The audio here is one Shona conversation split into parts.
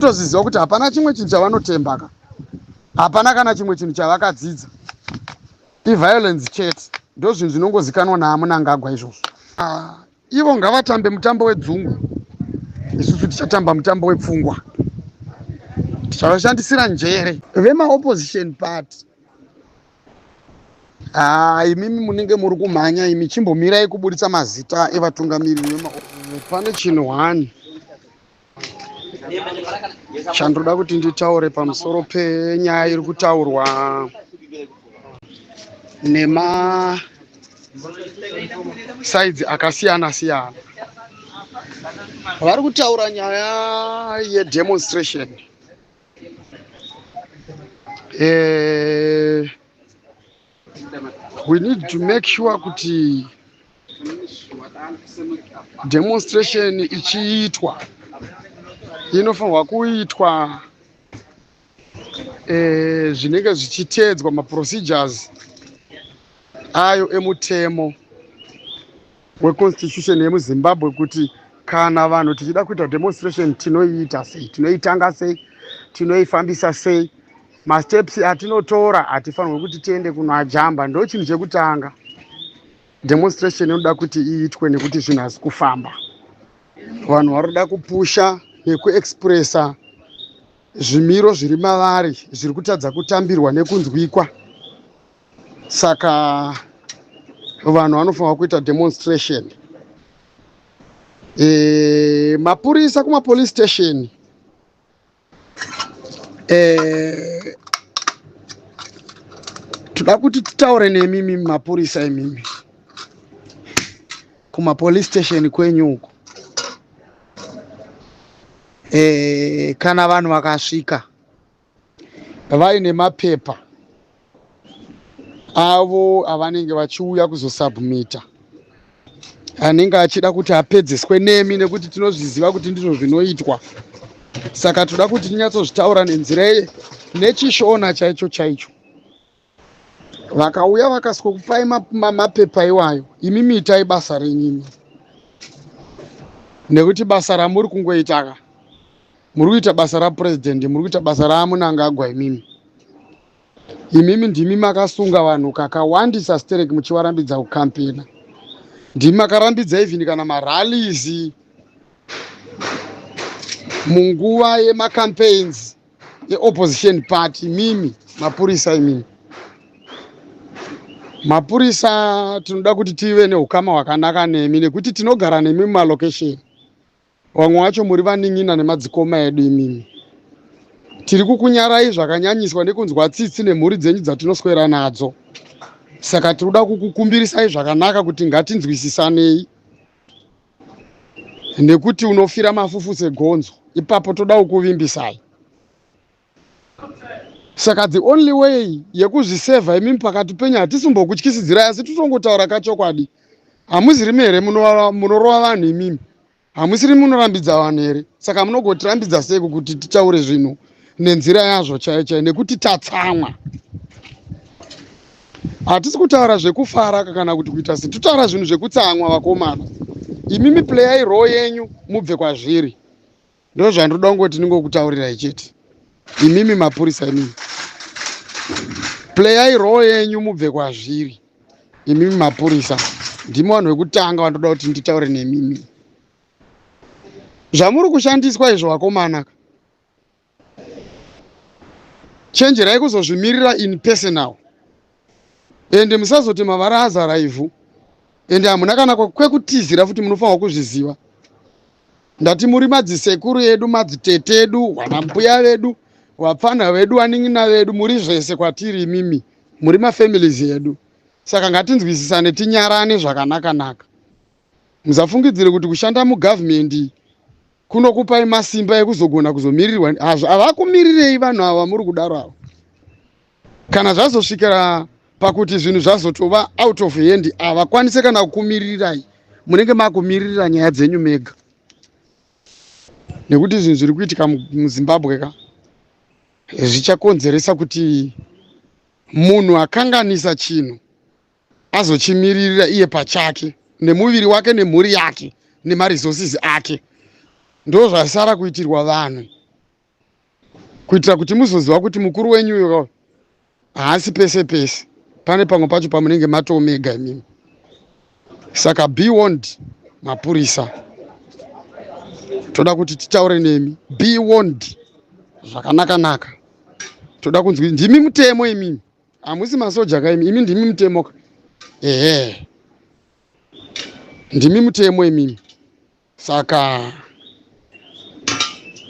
toziziva kuti hapana chimwe chinhu chavanotembaka, hapana kana chimwe chinhu chavakadzidza, iviolence chete. Ndo zvinhu zvinongozikanwa naamuna Ngagwa izvozvo. Ivo ngavatambe mutambo wedzungu, isusu tichatamba mutambo wepfungwa. Tichavashandisira njere vemaopposition party. Imimi munenge muri kumhanya, imi chimbomirai kuburitsa mazita evatungamiriri pane chinhu hani chandoda kuti nditaure pamusoro penyaya iri kutaurwa nema sides akasiyana siyana. Vari kutaura nyaya yedemonstration. We need to make sure kuti demonstration ichiitwa inofanirwa kuitwa zvinenge zvichiteedzwa maprocedures ayo emutemo weconstitution yemuZimbabwe, kuti kana vanhu tichida kuita demonstration tinoiita sei, tinoitanga sei, tinoifambisa sei, masteps atinotora hatifanirwi kuti tiende kunoajamba. Ndo chinhu chekutanga. Demonstration inoda kuti iitwe nekuti zvinhu hazisi kufamba. Vanhu varikuda kupusha nekuexpressa zvimiro zviri mavari zviri kutadza kutambirwa nekunzwikwa. Saka vanhu vanofanirwa kuita demonstration. Mapurisa kumapolice station toda kuti titaure nemimi mapurisa emimi kumapolice station kwenyu uko. Kana vanhu vakasvika vaine mapepa avo avanenge vachiuya kuzosubmita, anenge achida kuti apedzeswe nemi nekuti tinozviziva kuti ndizvo zvinoitwa. Saka toda kuti tinyatsozvitaura nenzira nechishona chaicho chaicho. Vakauya vakasikokupai mapepa iwayo, imimi itai basa renyimi, nekuti basa ramuri kungoita, muri kuita basa rapurezidendi, muri kuita basa raamuna Ngagwa. Imimi ndimi makasunga vanhu kakawandisa stereki muchivarambidza kukampena, ndimi makarambidza even kana marallies munguva yemacampaigns yeopposition party. Mimi mapurisa imimi mapurisa tinoda kuti tive neukama hwakanaka nemi, nekuti tinogara nemi mumalocation. Vamwe vacho muri vaning'ina nemadzikoma edu. Imimi tiri kukunyarai zvakanyanyiswa nekunzwa tsitsi nemhuri dzenyu dzatinoswera nadzo. Saka tinoda kukukumbirisai zvakanaka kuti ngatinzwisisanei, nekuti unofira mafufu segonzo, ipapo toda kukuvimbisai. Saka the only way yekuzvisevha imimi pakati penyu, hatisumbokutyisidzirai asi titongotaura kachokwadi. Hamuziri here munorova vanhu imimi, hamusiri munorambidza vanhu here. Saka munogotirambidza sei kuti titaure zvinhu nenzira yazvo chaiyo, nekuti tatsamwa. Hatisi kutaura zvekufara kana kuti kuita sei, tutaura zvinhu zvekutsamwa vakomana. Imimi playai role yenyu mubve kwazviri. Ndo zvandoda kungoti ningokutaurirai chete. Imimi mapurisa imimi playai role yenyu mubve kwazviri. Imimi mapurisa ndimi vanhu vekutanga vandoda kuti nditaure nemimi. Zvamuri kushandiswa izvo vakomana, chenjerai kuzozvimirira in personal, ende musazoti mavara azara ivhu, ende hamuna kana kwekutizira futi munofanirwa kuzviziva. Ndati muri madzisekuru edu, madzitete edu, vanambuya vedu, vapfana vedu, vaning'ina vedu, muri zvese kwatiri imimi, muri mafamilies edu. Saka ngatinzwisisane, tinyarane zvakanaka-naka. Musafungidzire kuti kushanda mugovernment kunokupai masimba ekuzogona kuzomiririrwa. Havakumirirei vanhu ava muri kudaro ava. Kana zvazosvikira pakuti zvinhu zvazotova out of hand, havakwanise kana kukumirirai, munenge makumiririra nyaya dzenyu mega. Nekuti zvinhu zviri kuitika muZimbabwe zvichakonzeresa kuti munhu akanganisa chinhu azochimiririra iye pachake, nemuviri wake, nemhuri yake, nemaresources ake. Ndo zvasara kuitirwa vanhu. kuitira kuti muzoziva kuti mukuru wenyu haasi pese pese, pane pamwe pacho pamunenge matoomega imimi. Saka be warned, mapurisa, toda kuti titaure nemi. Be warned, zvakanaka. Toda kunzwi ndimi mutemo imimi, hamusi masoja kaimi, imi ndimi mutemo. Ndimi mutemo imimi. Saka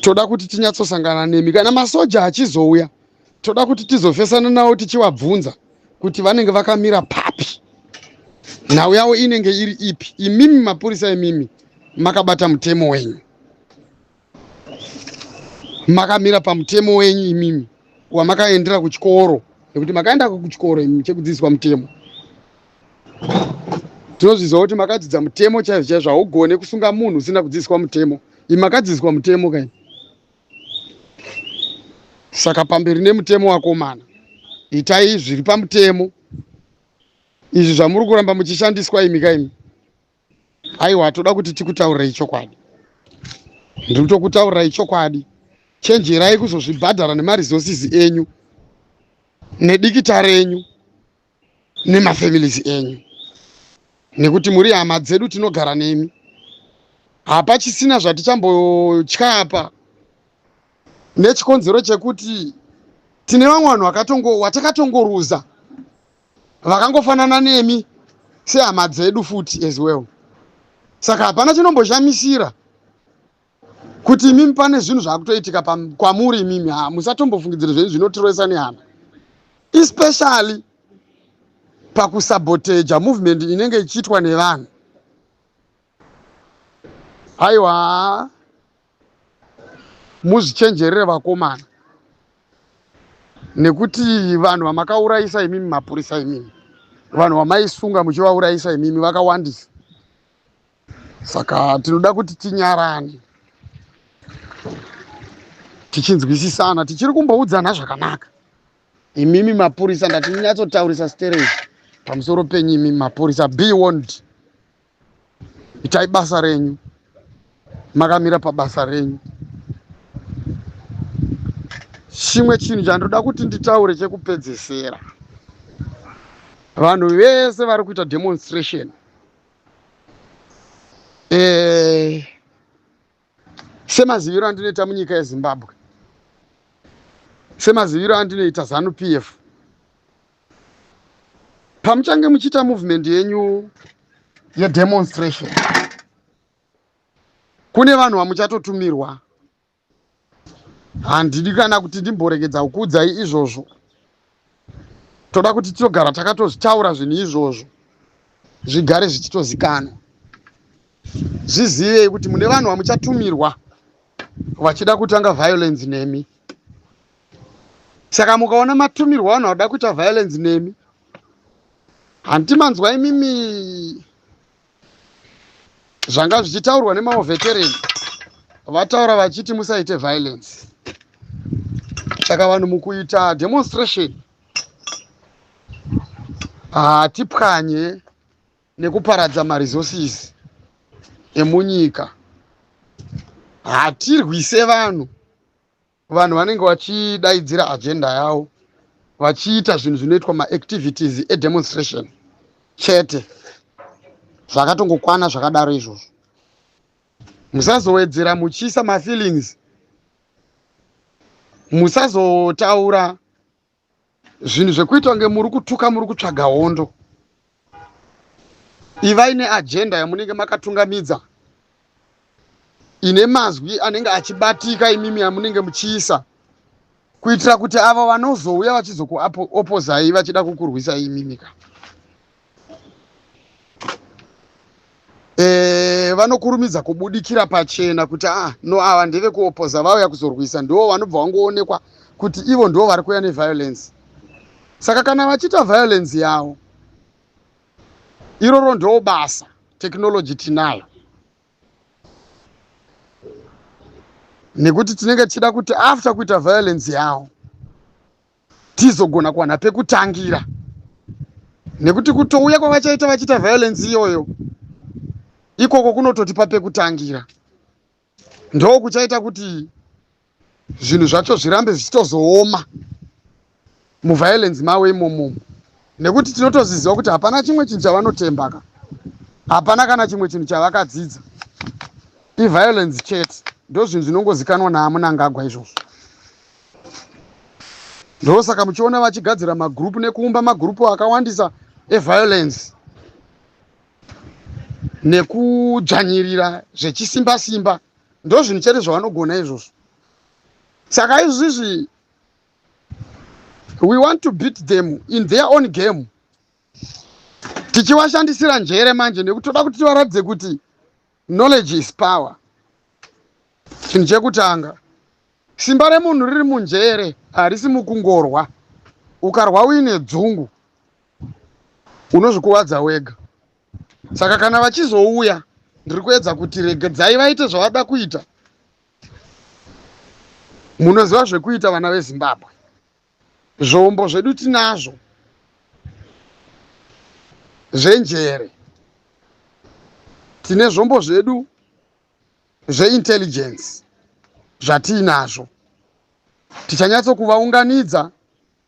toda kuti tinyatsosangana nemi. Kana masoja achizouya, toda kuti tizofesana nawo tichivabvunza kuti vanenge vakamira papi, nhau yavo inenge iri ipi. Imimi mapurisa imimi makabata mutemo wenyu, makamira pamutemo wenyu imimi wamakaendera kuchikoro, nekuti makaenda kuchikoro imimi chekudzidziswa mutemo. Tinozviziva kuti makadzidza mutemo chaizvo haugone kusunga munhu usina kudzidziswa mutemo. Imi makadzidziswa mutemo kai. Saka pamberi nemutemo wakomana, itai zviri pamutemo. Izvi zvamuri kuramba muchishandiswa imi kaimi, aiwa, toda kuti tikutaurirai chokwadi. Ndiri kutokutaurirai chokwadi. Chenjerai kuzozvibhadhara nemaresources enyu nedikita renyu nemafamilies enyu, nekuti muri hama dzedu, tinogara nemi. Hapachisina zvatichambotya apa, nechikonzero chekuti tine vamwe vanhu watakatongoruza vakangofanana nemi sehama dzedu futi as well. Saka hapana chinomboshamisira kuti imimi pane zvinhu zvakutoitika kwamuri imimi. Musatombofungidzira zvenyu zvinotirwesa nehama, especially pakusaboteja movement inenge ichiitwa nevanhu. Aiwa, muzvichenjerere vakomana, nekuti vanhu vamakaurayisa imimi mapurisa imimi, vanhu vamaisunga muchivaurayisa imimi vakawandisa. Saka tinoda kuti tinyarane, tichinzwisisana, tichiri kumboudzana zvakanaka. Imimi mapurisa ndatinyatsotauririsa stereo pamusoro penyu. Imimi mapurisa, be warned, itai basa renyu, makamira pabasa renyu. Chimwe chinhu chandoda kuti nditaure chekupedzesera, vanhu vese vari kuita demonstration, semaziviro andinoita munyika yeZimbabwe, semaziviro andinoita ZANU PF, pamuchange muchiita movement yenyu yedemonstration, kune vanhu vamuchatotumirwa. Handidi kana kuti ndimboregedza kukuudzai izvozvo. Toda kuti titogara takatozvitaura zvinhu izvozvo, zvigare zvichitozikanwa. Zvizivei kuti mune vanhu vamuchatumirwa vachida kutanga violence nemi. Saka mukaona matumirwa vanhu vada kuita violence nemi, handimanzwa imimi zvanga zvichitaurwa nemaveterani, vataura vachiti musaite violence. Saka vanhu mukuita demonstration, hatipwanye nekuparadza maresources emunyika. Hatirwise vanhu vanenge vachidaidzira agenda yavo, vachiita zvinhu zvinoitwa maactivities edemonstration chete. Zvakatongokwana zvakadaro izvozvo. Musazowedzera muchiisa mafeelings, musazotaura zvinhu zvekuita kunge muri kutuka, muri kutsvaga hondo. Ivai neagenda yamunenge makatungamidza, ine mazwi anenge achibatika imimi yamunenge muchiisa, kuitira kuti ava vanozouya vachizokuopozai vachida kukurwisai imimika, vanokurumidza kubudikira pachena kuti no, ava ndeve kuopoza, vauya kuzorwisa, ndivo vanobva vangoonekwa kuti ivo ndivo vari kuuya neviolence. Saka kana vachiita violence yavo, iroro ndo basa, technology tinayo, nekuti tinenge tichida kuti after kuita violence yavo tizogona kuwana pekutangira, nekuti kutouya kwavachaita vachiita violence iyoyo ikoko kunototipa pekutangira. Ndo kuchaita kuti zvinhu zvacho zvirambe zvichitozooma muviolence mavo imomo, nekuti tinotoziziva kuti hapana chimwe chinhu chavanotembaka, hapana kana chimwe chinhu chavakadzidza, iviolence chete. Ndo zvinhu zvinongozikanwa naMunangagwa izvozvo. Ndosaka muchiona vachigadzira magrupu nekuumba magrupu akawandisa eviolence nekudzvanyirira zvechisimba simba. Ndo zvinhu chete zvavanogona izvozvo. Saka izvizvi we want to beat them in their own game, tichivashandisira njere manje, nekuti toda kuti tivaratidze kuti knowledge is power. Chinhu chekutanga, simba remunhu riri munjere harisi mukungorwa. Ukarwa uine dzungu unozvikuvadza wega. Saka kana vachizouya, ndiri kuedza kuti regedzai vaite zvavada kuita. Munoziva zvekuita vana veZimbabwe. Zvombo zvedu tinazvo zvenjere, tine zvombo zvedu zveintelligence zvatiinazvo. Tichanyatsokuvaunganidza,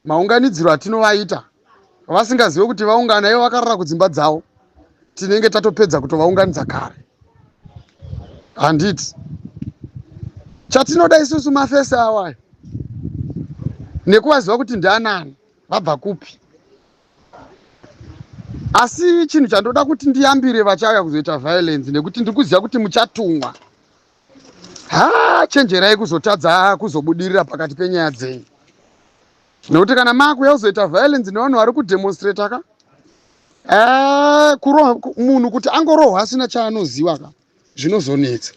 maunganidziro atinovaita vasingazive kuti vaungana ivo vakarara kudzimba dzavo, tinenge tatopedza kutovaunganidza kare. Handiti chatinoda isusu mafesi awayo nekuvaziva kuti ndianani, vabva kupi. Asi chinhu chandoda kuti ndiyambire vachauya kuzoita violence, nekuti ndiri kuziva kuti muchatumwa. Chenjerai kuzotadza kuzobudirira pakati penyaya dzenyu, nekuti kana maakuya kuzoita violence nevanhu vari kudemonstrata ka, munhu kuti angorohwa asina chaanoziva ka, zvinozonetsa.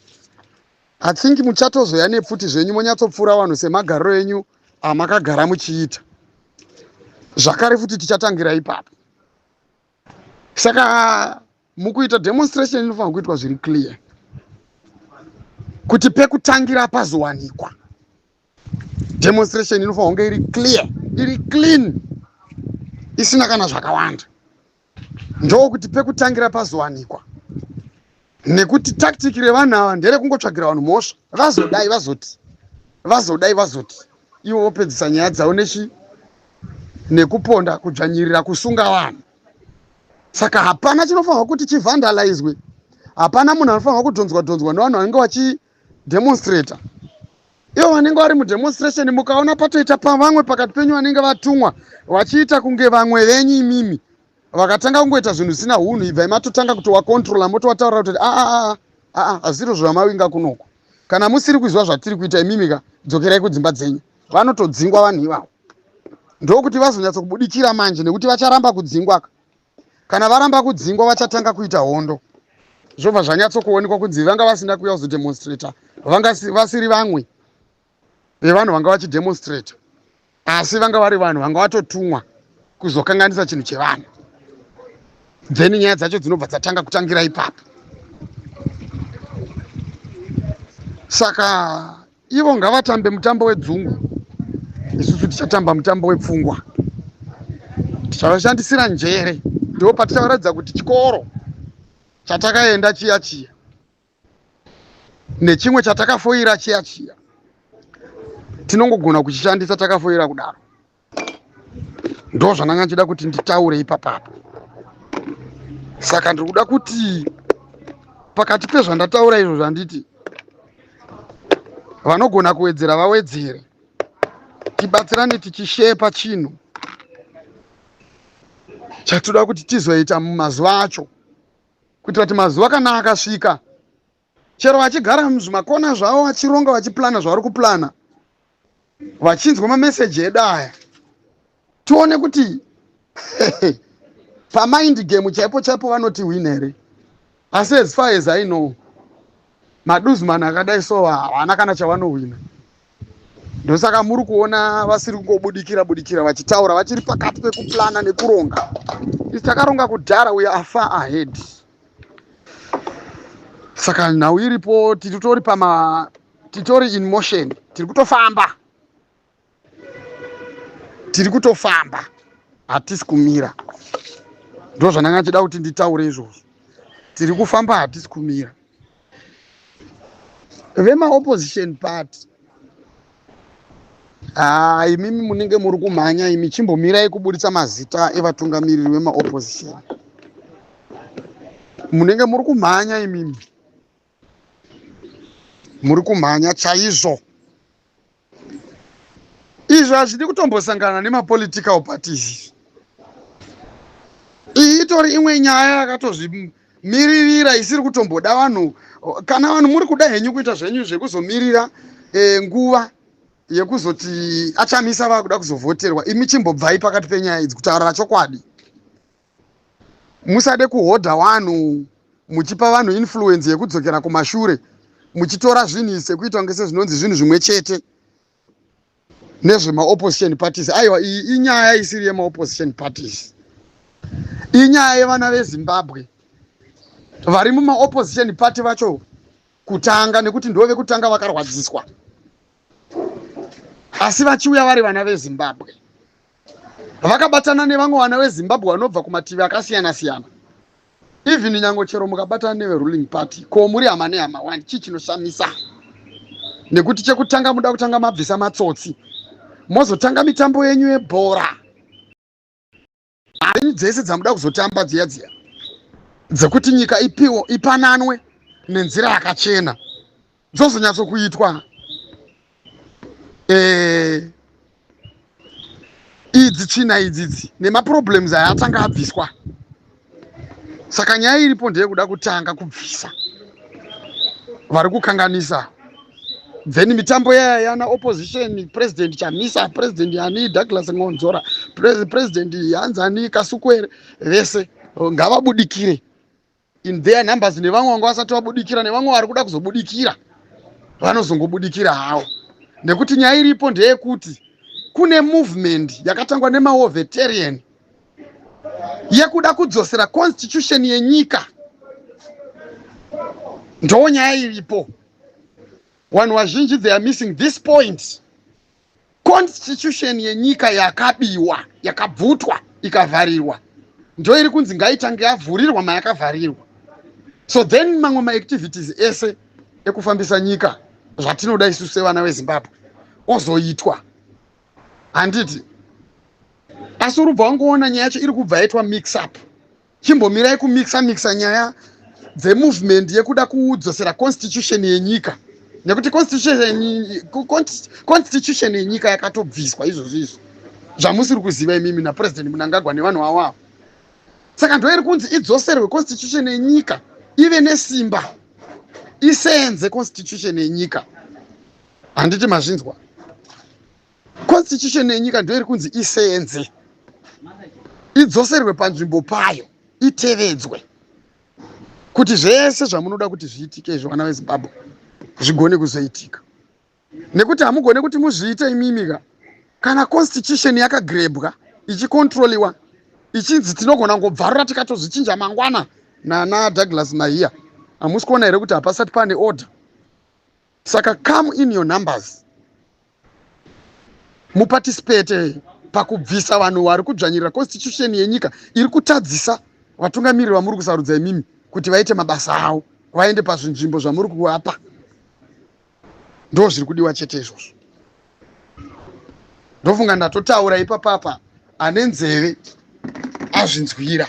I think muchatozoya nepfuti zvenyu monyatsopfuura vanhu semagariro enyu amakagara muchiita. Zvakare futi tichatangira ipapo. Saka mukuita demonstration inofanira kuitwa zviri clear, kuti pekutangira pazowanikwa. Demonstration inofanira kunge iri clear, iri clean, isina kana zvakawanda. Ndokuti pekutangira pazowanikwa, nekuti tactic revanhu ava ndere kungotsvagira vanhu mhosva, vazodai vazoti ivo vopedzisa nyaya dzavo nekuponda, kudzvanyirira, kusunga vanhu. Saka hapana chinofanirwa kuti chivhandalizwe, hapana munhu anofanirwa kudhonzwa nevanhu vanenge vachidemonstrata. Ivo vanenge vari mudemonstration mukaona patoita pavamwe pakati penyu vanenge vatumwa vachiita kunge vamwe venyu imimi, vakatanga kungoita zvinhu zvisina hunhu, ibvai matotanga kutovakontrola, motovataurira kuti hazviro zvamawinga kunoko. Kana musiri kuziva zvatiri kuita imimika, dzokerai kudzimba dzenyu. Vanotodzingwa vanhu ivavo. Ndokuti vazonyatsokubudikira manje, nekuti vacharamba kudzingwa. Kana varamba kudzingwa vachatanga kuita hondo. Zvobva zvanyatsokuonekwa kunzi vanga vasina kuuya kuzodemonstrata, vanga vasiri vamwe vevanhu vanga vachidemonstrata, asi vanga vari vanhu vanga vatotumwa kuzokanganisa chinhu chevanhu. Then nyaya dzacho dzinobva dzatanga kutangira ipapo. Saka ivo ngavatambe mutambo wedzungu, isusu tichatamba mutambo wepfungwa. Tichavashandisira njere, ndo patichavaratidza kuti chikoro chatakaenda chiya nechimwe chatakafoira chiya tinongogona kuchishandisa takafoira kudaro. Ndo zvandanga nchida kuti nditaure ipapapo. Saka ndiri kuda kuti pakati pezvandataura izvo zvanditi vanogona kuwedzera vawedzere, tibatsirane tichishepa chinhu chatoda kuti tizoita mumazuva acho, kuitira kuti mazuva kana akasvika, chero vachigara muzvimakona zvavo vachironga vachiplana zvavari kuplana, vachinzwa mameseji edu aya, tione kuti pamind game chaipo vanoti win here. Asi as far as I know, maduzman akadai so havana kana chavanowina. Ndosaka muri kuona vasiri kungobudikira vachitaura vachiri pakati pekuplana nekuronga. Isi takaronga kudhara, we are far ahead. Saka nhau iripo, titori in motion, tiri kutofamba, hatisi kumira. Ndo zvandanga nchida kuti nditaure izvozvo. Tiri kufamba, hatisi kumira. Vema opposition party Imimi munenge muri kumhanya imi chimbomirai kuburitsa mazita evatungamiriri vemaopposition. Munenge muri kumhanya imimi, muri kumhanya chaizvo. Izvo hazvidi kutombosangana nemapolitical parties. Iyi itori imwe nyaya yakatozvimiririra isiri kutomboda vanhu. Kana vanhu muri kuda henyu kuita zvenyu zvekuzomirira nguva yekuzoti achamisa vakuda kuzovhoterwa, imi chimbobvai pakati penyaya idzi kutaura chokwadi. Musade kuhodha vanhu muchipa vanhu influence yekudzokera kumashure, muchitora zvinhu sekuita kunge sezvinonzi zvinhu zvimwe chete nezvemaopposition parties. Aiwa, iyi inyaya isiri yemaopposition parties. Inyaya yevana veZimbabwe vari mumaopposition party vacho kutanga, nekuti ndo vekutanga vakarwadziswa, asi vachiuya vari vana veZimbabwe vakabatana nevamwe vana veZimbabwe vanobva kumativi akasiyana siyana. Even nyango chero mukabatana neveruling party, ko muri hama nehama wani, chii chinoshamisa? Nekuti chekutanga muda kutanga mabvisa matsotsi, mozotanga mitambo yenyu yebhora, hari dzese dzamuda kuzotamba dziya dziya dzekuti nyika ipananwe nenzira yakachena, dzozonyatsokuitwa. Idzi tsvina idzidzi nemaproblems ayatanga abviswa. Saka nyaya iripo ndeyekuda kutanga kubvisa vari kukanganisa. Then mitambo yaya yana opposition, president Chamisa, president yani Douglas Ngonzora, president Yanzani Kasukwere, vese ngavabudikire in their numbers. Nevamwe vanga vasati vabudikira, nevamwe vari kuda kuzobudikira vanozongobudikira havo. Nekuti nyaya iripo ndeyekuti kune movement yakatangwa nemawo veteran yekuda kudzosera constitution yenyika. Ndo nyaya iripo. Vanhu vazhinji they are missing this point. Constitution yenyika yakabiwa, yakabvutwa, ikavharirwa, ndo iri kunzi ngaitange yavhurirwa mayakavharirwa. So then mamwe maactivities ese ekufambisa nyika zvatinoda isu sevana veZimbabwe ozoitwa. Handiti asi urubva wangoona nyaya yacho iri kubva yaitwa mix up. Chimbomirai kumixa nyaya dzemovement yekuda kudzosera constitution yenyika, nekuti constitution yenyika yakatobviswa izvozvo zvamusiri kuziva imimi napresident Mnangagwa nevanhu vavo. Saka ndo iri kunzi idzoserwe constitution yenyika ive nesimba, isenze constitution yenyika. Handiti mazvinzwa? Constitution yenyika ndo iri kunzi isenze, idzoserwe panzvimbo payo, itevedzwe, kuti zvese zvamunoda kuti zviitike izvo vana veZimbabwe zvigone kuzoitika. Nekuti hamugone kuti muzviite imimika kana constitution yakagrebwa ichikontroliwa ichinzi tinogona ngobvarura tikatozvichinja mangwana nana Douglas Mahia. Hamusi kuona here kuti hapasati pane order? Saka come in your numbers, muparticipate pakubvisa vanhu vari kudzvanyirira constitution yenyika iri kutadzisa vatungamiriri vamuri kusarudza imimi kuti vaite mabasa avo, vaende pazvinzvimbo zvamuri kuvapa. Ndo zviri kudiwa chete izvozvo. Ndofunga ndatotaura ipapapa, ane nzeve azvinzwira.